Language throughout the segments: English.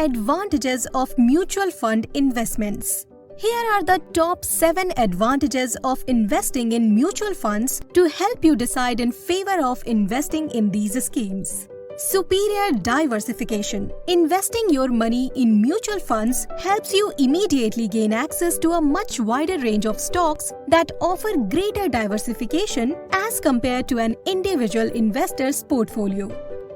Advantages of mutual fund investments. Here are the top 7 advantages of investing in mutual funds to help you decide in favor of investing in these schemes. Superior diversification. Investing your money in mutual funds helps you immediately gain access to a much wider range of stocks that offer greater diversification as compared to an individual investor's portfolio.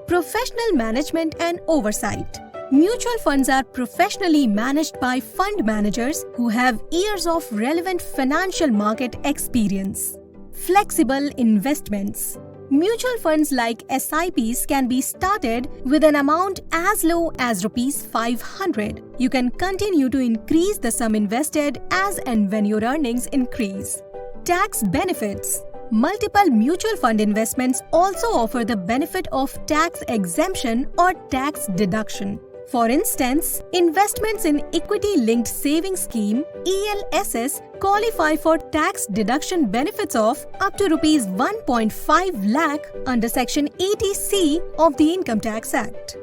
Professional management and oversight. Mutual funds are professionally managed by fund managers who have years of relevant financial market experience. Flexible investments. Mutual funds like SIPs can be started with an amount as low as Rs 500. You can continue to increase the sum invested as and when your earnings increase. Tax benefits. Multiple mutual fund investments also offer the benefit of tax exemption or tax deduction. For instance, investments in Equity-Linked Savings Scheme (ELSS) qualify for tax deduction benefits of up to Rs 1.5 lakh under Section 80C of the Income Tax Act.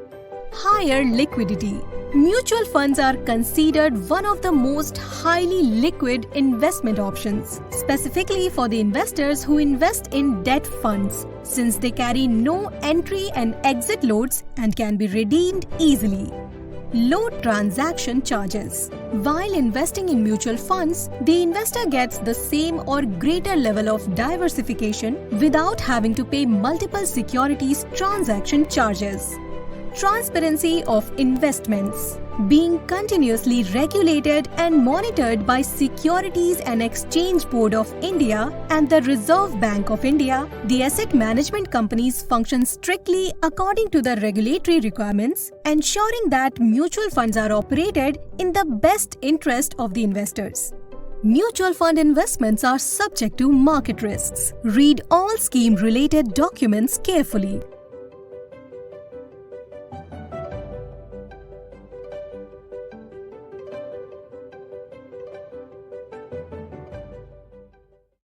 Higher liquidity. Mutual funds are considered one of the most highly liquid investment options, specifically for the investors who invest in debt funds, since they carry no entry and exit loads and can be redeemed easily. Low transaction charges. While investing in mutual funds, the investor gets the same or greater level of diversification without having to pay multiple securities transaction charges. Transparency of investments. Being continuously regulated and monitored by Securities and Exchange Board of India and the Reserve Bank of India, the asset management companies function strictly according to the regulatory requirements, ensuring that mutual funds are operated in the best interest of the investors. Mutual fund investments are subject to market risks. Read all scheme-related documents carefully.